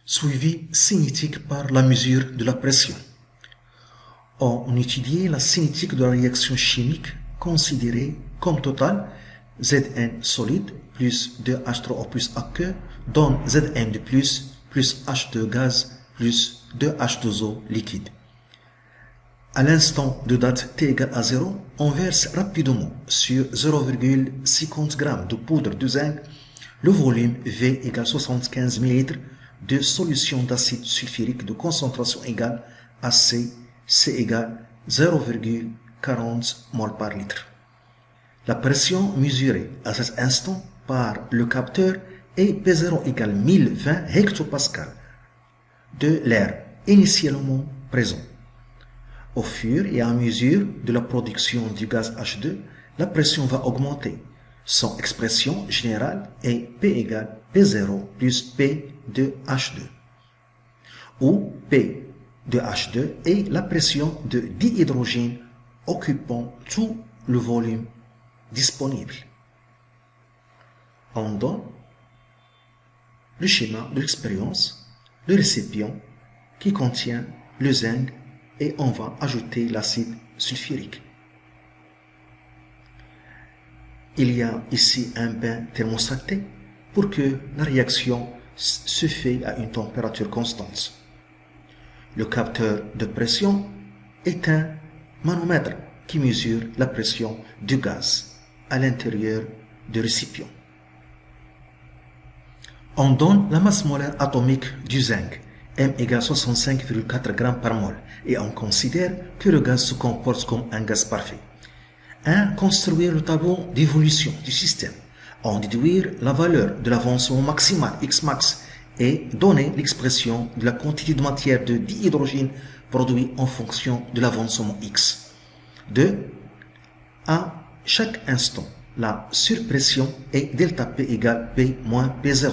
suivi cinétique par la mesure de la pression. On étudiait la cinétique de la réaction chimique considérée comme totale. Zn solide plus 2H3O plus aqueux donne Zn de plus H2 gaz plus 2H2O liquide. À l'instant de date t égale à 0, on verse rapidement sur 0,50 g de poudre de zinc le volume V égale 75 ml de solution d'acide sulfurique de concentration égale à C égale 0,40 mol par litre. La pression mesurée à cet instant par le capteur est P0 égale 1020 hectopascal de l'air initialement présent. Au fur et à mesure de la production du gaz H2, la pression va augmenter. Son expression générale est P égale P0 plus P de H2, où P de H2 est la pression de dihydrogène occupant tout le volume disponible. On donne le schéma de l'expérience, le récipient qui contient le zinc et on va ajouter l'acide sulfurique. Il y a ici un bain thermostaté pour que la réaction se fait à une température constante. Le capteur de pression est un manomètre qui mesure la pression du gaz à l'intérieur du récipient. On donne la masse molaire atomique du zinc, M égale 65,4 g par mol, et on considère que le gaz se comporte comme un gaz parfait. 1. Construire le tableau d'évolution du système. En déduire la valeur de l'avancement maximal Xmax et donner l'expression de la quantité de matière de dihydrogène produit en fonction de l'avancement X. 2. À chaque instant, la surpression est delta P égale P moins P0.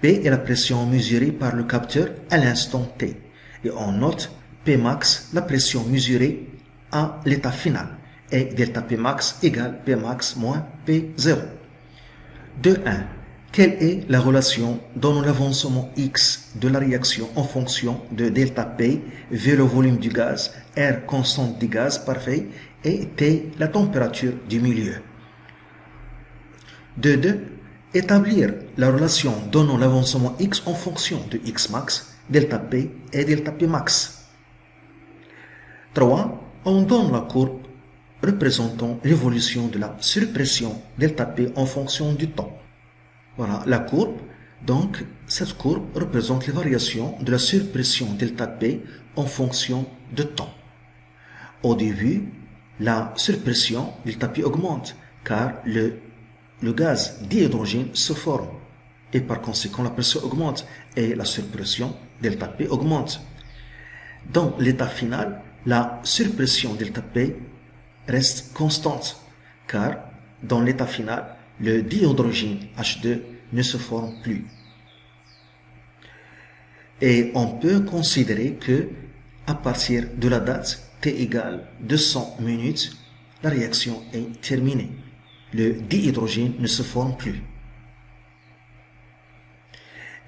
P est la pression mesurée par le capteur à l'instant T. Et on note P max, la pression mesurée à l'état final. Et delta P max égale P max moins P0. 2.1. Quelle est la relation donnant l'avancement X de la réaction en fonction de delta P vers le volume du gaz, R constante du gaz parfait et T la température du milieu. 2.2. Établir la relation donnant l'avancement X en fonction de X max, delta P et delta P max. 3. On donne la courbe représentant l'évolution de la surpression delta P en fonction du temps. Voilà la courbe. Donc, cette courbe représente les variations de la surpression delta P en fonction de temps. Au début, la surpression delta P augmente car le gaz dihydrogène se forme et par conséquent la pression augmente et la surpression delta P augmente. Dans l'état final, la surpression delta P reste constante car dans l'état final, le dihydrogène H2 ne se forme plus. Et on peut considérer que à partir de la date T égale 200 minutes, la réaction est terminée. Le dihydrogène ne se forme plus.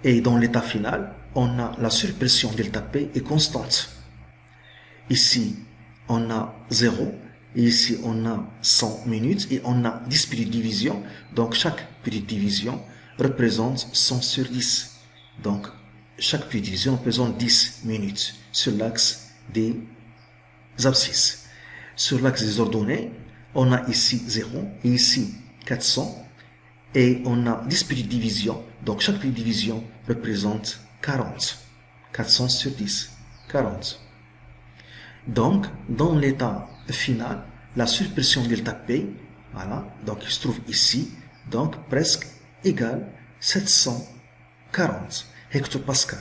Et dans l'état final, on a la surpression delta P est constante. Ici, on a 0, et ici on a 100 minutes, et on a 10 petites divisions. Donc chaque petite division représente 100 sur 10. Donc chaque petite division représente 10 minutes sur l'axe des abscisses. Sur l'axe des ordonnées, on a ici 0 et ici 400 et on a 10 petites divisions. Donc chaque petite division représente 40. 400 sur 10, 40. Donc dans l'état final, la surpression delta P, voilà, donc il se trouve ici, donc presque égale 740 hectopascal.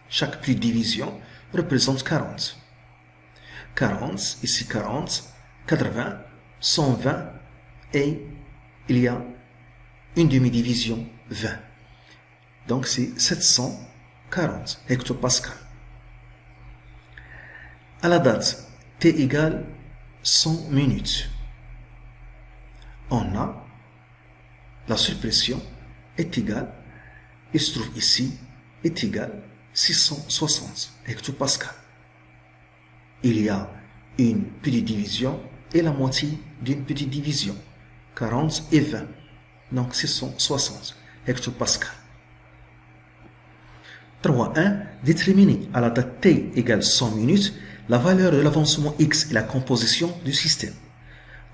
Chaque petite division représente 40. 40, ici 40, 80, 120 et il y a une demi-division 20. Donc c'est 740 hectopascal. À la date T égale 100 minutes, on a la surpression est égale, il se trouve ici est égal à 660 hectopascales. Il y a une petite division et la moitié d'une petite division, 40 et 20, donc 660 hectopascales. 3.1. Déterminer à la date t égale 100 minutes la valeur de l'avancement x et la composition du système.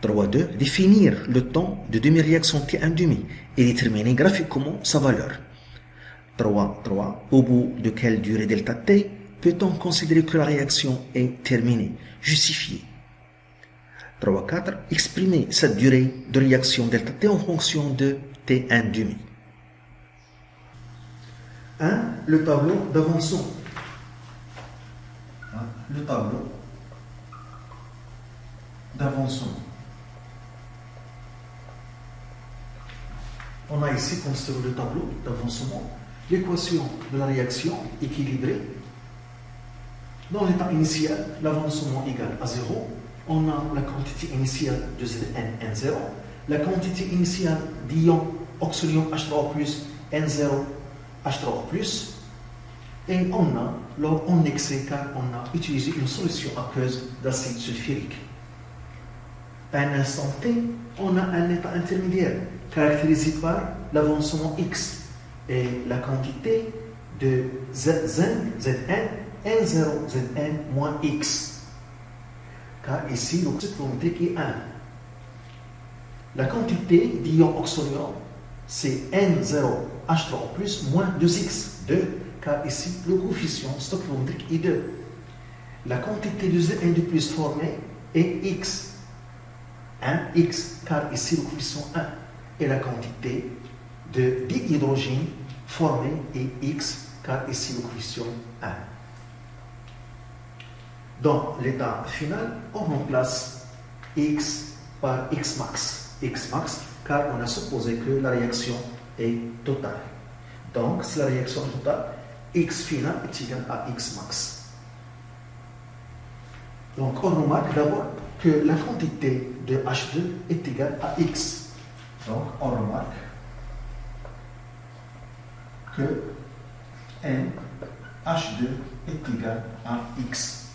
3.2. Définir le temps de demi-réaction T1,5 et déterminer graphiquement sa valeur. 3.3. Au bout de quelle durée delta t peut-on considérer que la réaction est terminée? Justifier. 3.4. Exprimer cette durée de réaction delta t en fonction de T1,5. 1. Le tableau d'avancement. Le tableau d'avancement. On a ici construit le tableau d'avancement, l'équation de la réaction équilibrée. Dans l'état initial, l'avancement égale à 0. On a la quantité initiale de Zn0, la quantité initiale d'ion oxylium H3O+, N0 H3O+, et on a, en excès, car on a utilisé une solution aqueuse d'acide sulfurique. À un instant T, on a un état intermédiaire caractérisé par l'avancement X et la quantité de Zn, N0, Zn moins X. Car ici, le cycle volumétrique est 1. La quantité d'ion oxylium, c'est N0H3O+, moins 2X, 2, car ici, le coefficient stoichiométrique est 2. La quantité de Zn2+ formée est X, 1X, car ici, le coefficient 1. Et la quantité de dihydrogène formée est X, car ici, le coefficient 1. Dans l'état final, on remplace X par X max. X max, car on a supposé que la réaction est totale. Donc, si la réaction est totale, X final est égal à X max. Donc, on remarque d'abord que la quantité de H2 est égale à X. Donc, on remarque que NH2 est égal à X.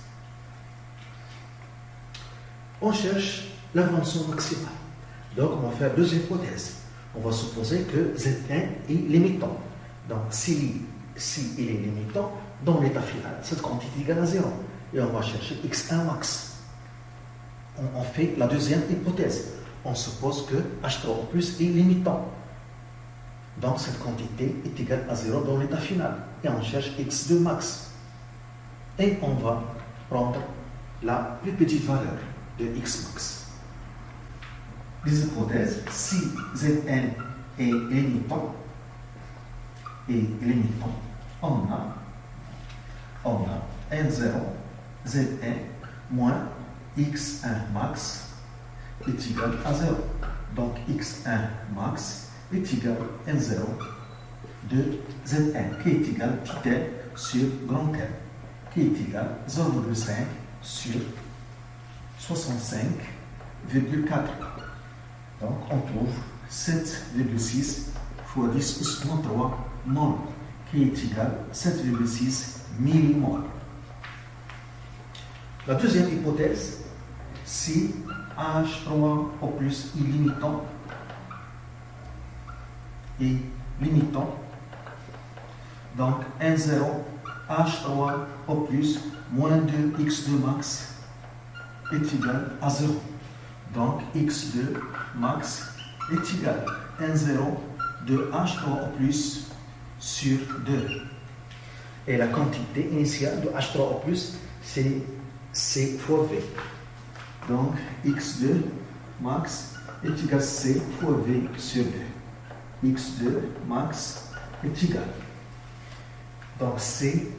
On cherche l'avancement maximal. Donc, on va faire deux hypothèses. On va supposer que Zn est limitant. Donc, s'il est limitant, dans l'état final, cette quantité est égale à 0. Et on va chercher X1 max. On fait la deuxième hypothèse. On suppose que H3O+ est limitant. Donc, cette quantité est égale à 0 dans l'état final. Et on cherche X2 max. Et on va prendre la plus petite valeur de X max. Les hypothèses, si Zn est limitant, on a N0 Zn moins X1 max est égal à 0. Donc X1 max est égal à N0 de Zn, qui est égal à petit n sur grand N, qui est égal à 0,5 sur 65,4. Donc on trouve 7,6 fois 10 au moins 3 mol, qui est égal à 7,6 millimol. La deuxième hypothèse, si H3O+ est limitant, donc N0 H3O+ moins 2 X2 max est égal à 0. Donc X2 max est égal à N0 de H3O+ sur 2. Et la quantité initiale de H3O+, c'est C fois V. Donc X2 max est égal à C fois V sur 2. X2 max est égal. Donc C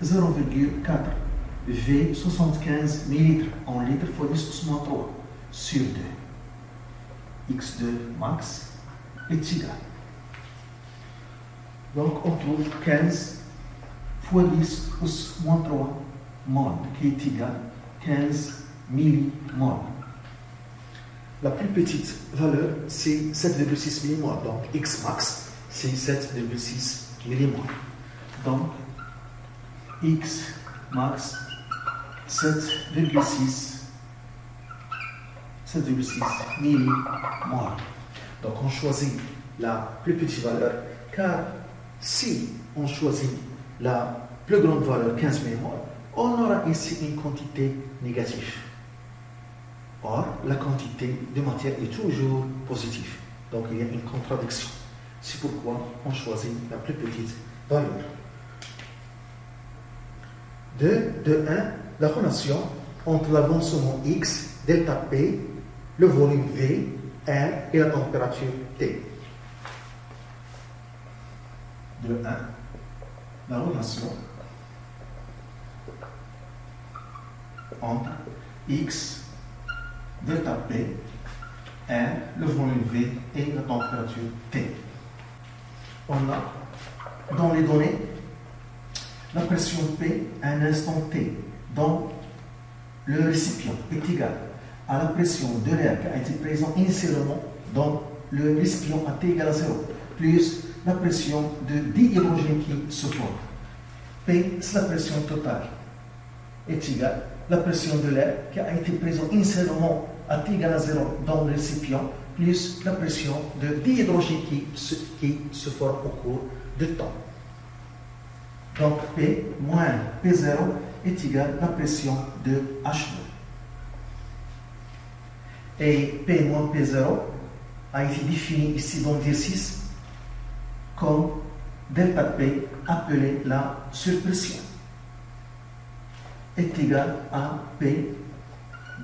0,4. V 75 ml en litres fois 10 moins 3 sur 2. X2 max est égal. Donc on trouve 15 fois 10 moins 3 mol, qui est égal à 15 millimol. La plus petite valeur, c'est 7,6 millimol. Donc X max, c'est 7,6 millimol. Donc, X max 7,6 millimoles. Donc on choisit la plus petite valeur, car si on choisit la plus grande valeur, 15 millimoles, on aura ici une quantité négative. Or, la quantité de matière est toujours positive. Donc il y a une contradiction. C'est pourquoi on choisit la plus petite valeur. 2,1, la relation entre l'avancement X, delta P, le volume V, R et la température T. 2,1, la relation entre X, delta P, R, le volume V et la température T. On a dans les données la pression P à un instant T dans le récipient est égale à la pression de l'air qui a été présente initialement dans le récipient à T égale à 0, plus la pression de dihydrogène qui se forme. P, c'est la pression totale, est égale à la pression de l'air qui a été présente initialement à T égale à 0 dans le récipient, plus la pression de dihydrogène qui se forme au cours du temps. Donc P moins P0 est égal à la pression de H2. Et P moins P0 a été défini ici dans l'exercice comme delta P appelé la surpression est égal à P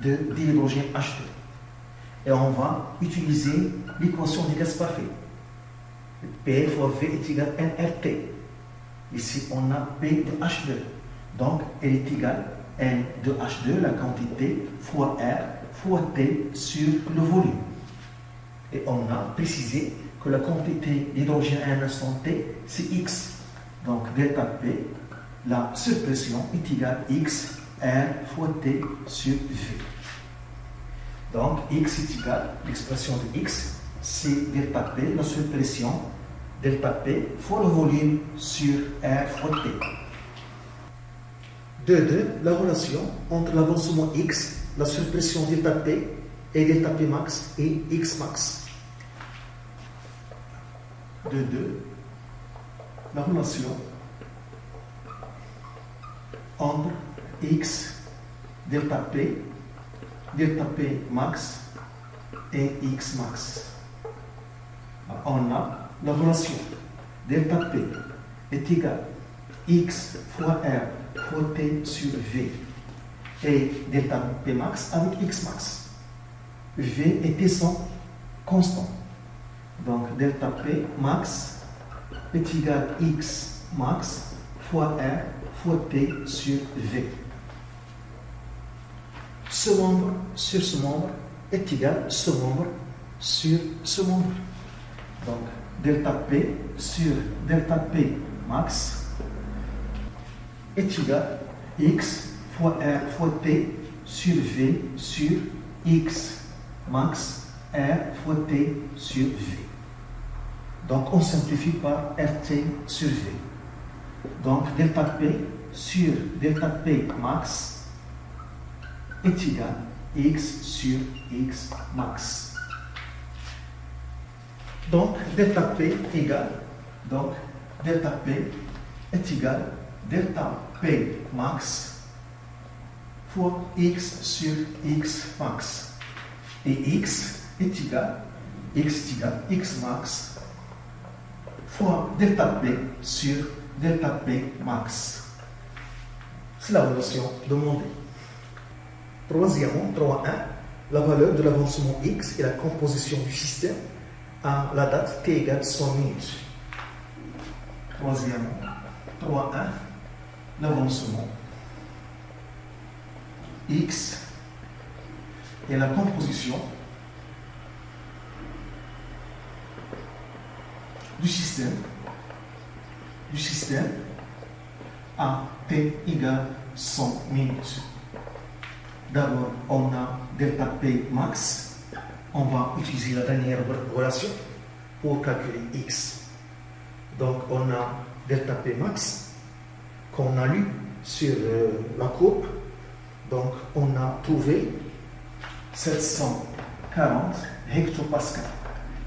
de dihydrogène H2. Et on va utiliser l'équation du gaz parfait. P fois V est égal à nRT. Ici, on a P de H2. Donc, elle est égale à N de H2, la quantité, fois R, fois T sur le volume. Et on a précisé que la quantité d'hydrogène à un instant T, c'est X. Donc, delta P, la surpression est égale à X, R fois T sur V. Donc, X est égal, l'expression de X, c'est delta P, la surpression, delta P fois le volume sur R fois T. 2,2, la relation entre l'avancement X, la surpression delta P et delta P max et X max. 2,2, la relation entre X, delta P max et X max. On a la relation delta P est égal à X fois R fois T sur V et delta P max avec X max. V est descend constant. Donc delta P max est égal à X max fois R fois T sur V. Ce membre sur ce membre est égal à ce membre sur ce membre. Donc delta P sur delta P max est égal à X fois R fois T sur V sur X max R fois T sur V. Donc on simplifie par RT sur V. Donc delta P sur delta P max est égal à X sur X max. Donc delta P égale, donc delta P est égal à delta P max fois X sur X max. Et X est égal à X max fois delta P sur delta P max. C'est la relation demandée. Troisièmement, 3.1, la valeur de l'avancement X et la composition du système à la date t égale 100 minutes. Troisièmement, 3.1, l'avancement X et la composition du système à t égale 100 minutes. D'abord, on a delta P max. On va utiliser la dernière relation pour calculer X. Donc, on a delta P max qu'on a lu sur la courbe, donc on a trouvé 740 hectopascal,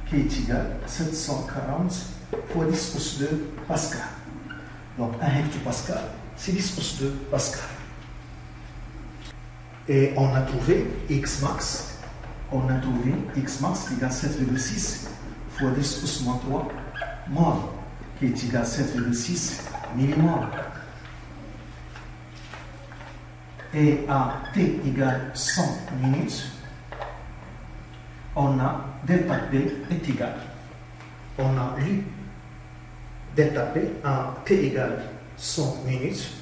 qui est égal à 740 fois 10 pouces 2 pascal. Donc 1 hectopascal, c'est 10 pouces 2 pascal. Et on a trouvé X max. On a trouvé X max qui est égal à 7,6 fois 10 pouces moins 3 mol, qui est égal à 7,6 millimol. Et à T égale 100 minutes, on a delta P est égal. On a lu delta P à T égale 100 minutes.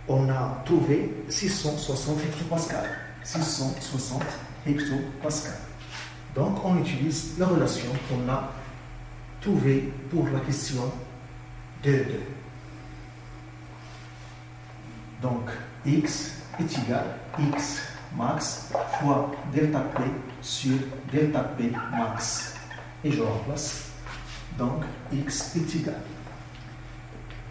On a trouvé 660 hectopascal. 660 hectopascal. Donc, on utilise la relation qu'on a trouvée pour la question 2. Donc, X est égal à X max fois delta P sur delta P max. Et je remplace. Donc, X est égal à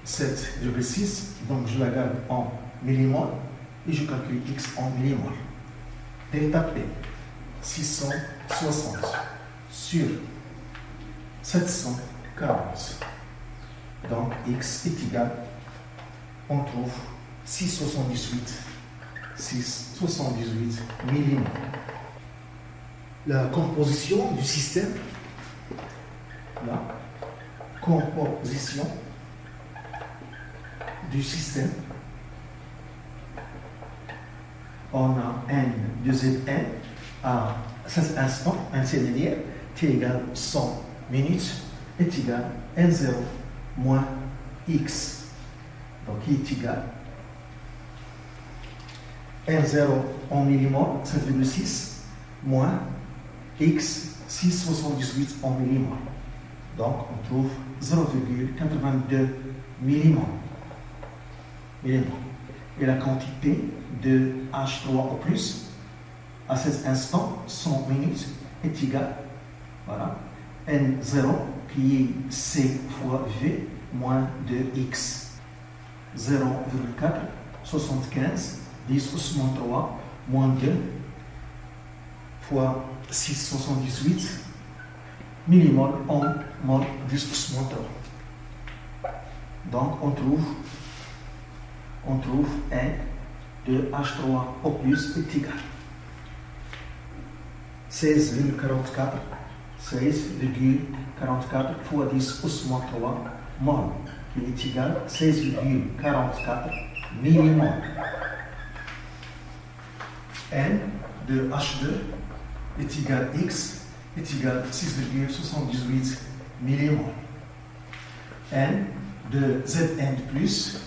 7,6. Donc, je la garde en millimol et je calcule X en millimol. Delta P, 660 sur 740. Donc, X est égal, on trouve 678 millimol. La composition du système, la composition du système, on a N de Zn à cet instant, un cellulaire, T égale 100 minutes, est égal à N0 moins X. Donc, il est égal N0 en millimol, 7,6, moins X, 678 en millimol. Donc, on trouve 0,82 millimol. Et la quantité de H3O+, à cet instant, 100 minutes, est égale, voilà, N0 qui est C fois V moins 2X. 0,4, 75, 10 pouces moins 3, moins 2, fois 678 millimol en mol 10 pouces moins 3. Donc, on trouve N de H3O+ est égal 16,44 fois 10 pouces moins 3 mol, qui est égal à 16,44 millimol. N de H2 est égal à X est égal à 6,78 millimol. N de Zn plus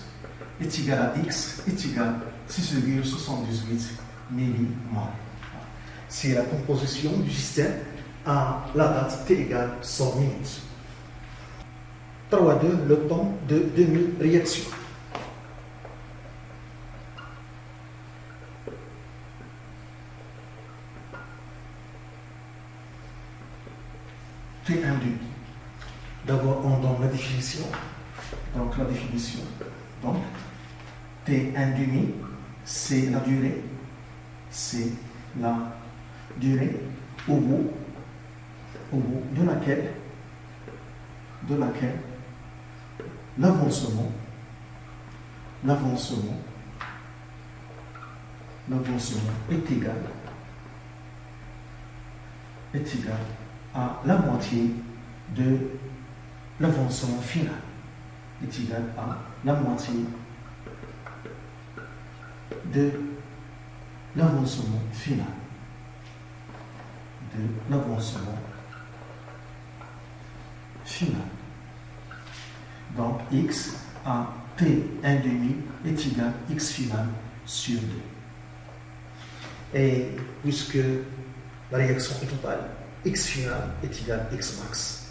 est égal à X est égal à 6,78 millimol. C'est la composition du système à la date T égale 100 minutes. 3,2 le temps de demi-réaction. T1 demi. D'abord, on donne la définition. Donc, la définition. Donc, T1 demi, c'est la durée. C'est la durée au bout de laquelle l'avancement est égal à la moitié de l'avancement final. Est égal à la moitié de l'avancement final. Donc, x à t1 demi est égal à x final sur 2. Et puisque la réaction est totale, x final est égal à x max.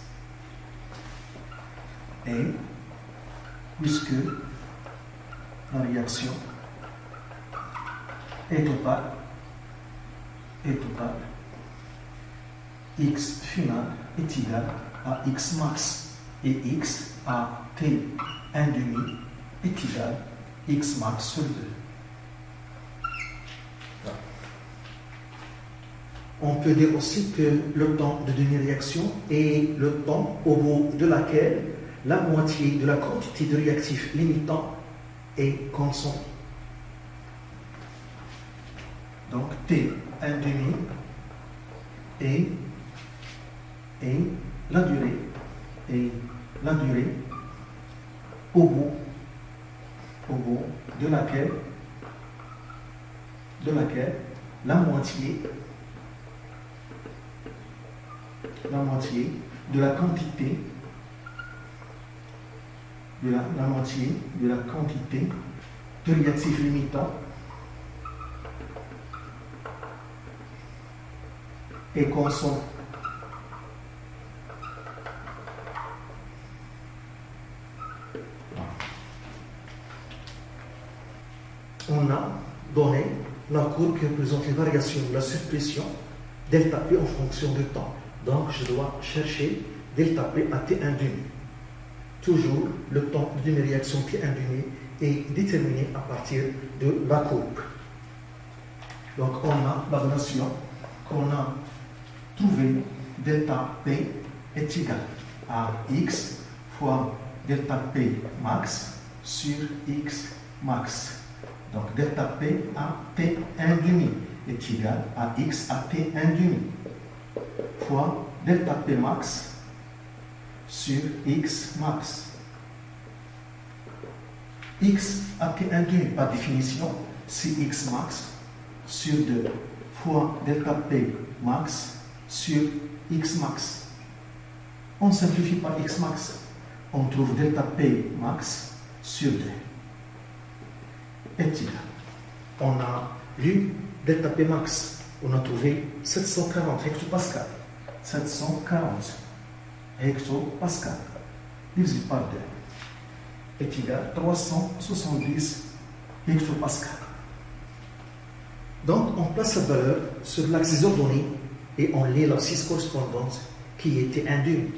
Et puisque la réaction est totale, x final est égal à x max et x à t1 demi est égal X max sur 2. On peut dire aussi que le temps de demi-réaction est le temps au bout de laquelle la moitié de la quantité de réactif limitant est consommée. Donc T 1 demi et la durée au bout de laquelle la moitié de la quantité de réactif limitant est consommée. On a donné la courbe qui représente les variations de la surpression delta P en fonction du temps. Donc, je dois chercher delta P à T1 demi. Toujours, le temps d'une réaction T1 demi est déterminé à partir de la courbe. Donc, on a la relation qu'on a trouvée, delta P est égal à X fois delta P max sur X max. Donc, delta P à T1 demi est égal à X à T1 demi fois delta P max sur X max. X à T1 demi, par définition, c'est X max sur 2 fois delta P max sur X max. On simplifie par X max. On trouve delta P max sur 2 est égal. On a lu delta P max. On a trouvé 740 hectopascal. 740 hectopascal divisé par 2 est égal à 370 hectopascal. Donc, on place cette valeur sur l'axe des ordonnées et on lit l'abscisse correspondante qui était un demi.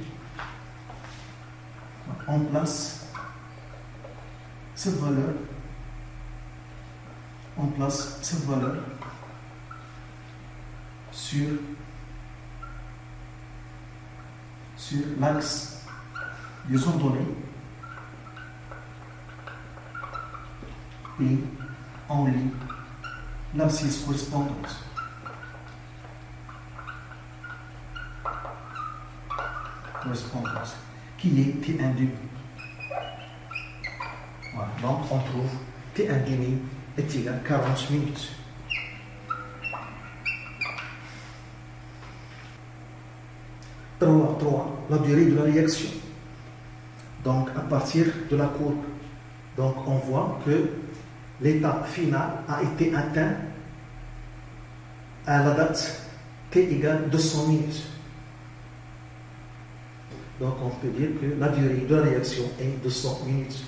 On place cette valeur sur l'axe des ordonnées et on lit l'abscisse correspondante. Qui est T1 demi. Voilà, donc on trouve T1 demi est égal à 40 minutes. La durée de la réaction. Donc à partir de la courbe, donc on voit que l'état final a été atteint à la date T égale 200 minutes. Donc on peut dire que la durée de la réaction est 200 minutes.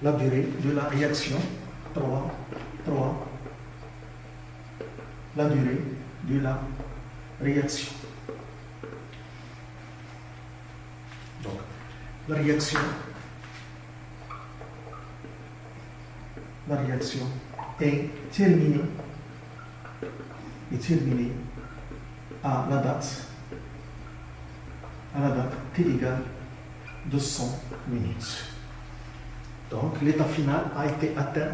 La durée de la réaction, 3. La durée de la réaction. Donc, la réaction est terminée à la date T égale 200 minutes. Donc, l'état final a été atteint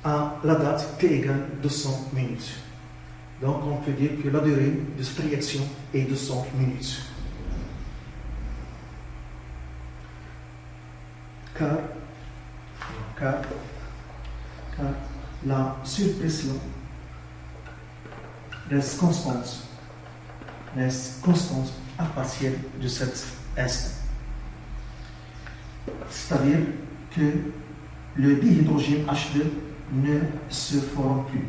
à la date T égale 200 minutes. Donc, on peut dire que la durée de cette réaction est 200 minutes. Car la surpression reste constante à partir de cet instant. C'est-à-dire que le dihydrogène H2 ne se forme plus.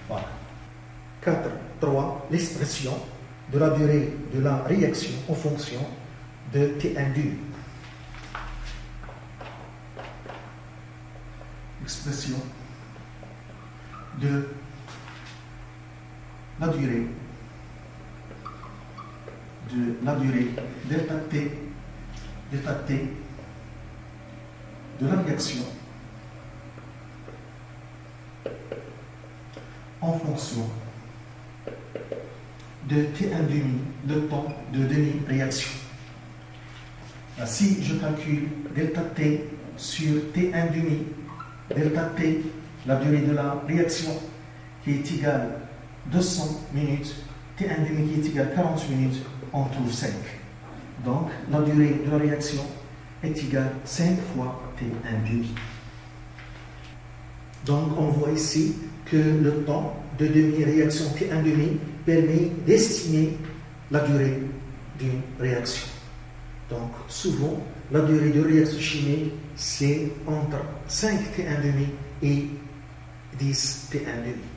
Voilà. 4.3. L'expression de la durée de la réaction en fonction de T1 demi. Expression de la durée de la durée delta t de la réaction en fonction de T1 demi, le temps de demi-réaction. Si je calcule delta T sur T1 demi, delta T, la durée de la réaction qui est égale 200 minutes, T1 demi qui est égal à 40 minutes, on trouve 5. Donc, la durée de la réaction est égale 5 fois T1 demi. Donc, on voit ici que le temps de demi-réaction T1 demi permet d'estimer la durée d'une réaction. Donc, souvent, la durée de réaction chimique, c'est entre 5 T1 demi et 10 T1 demi.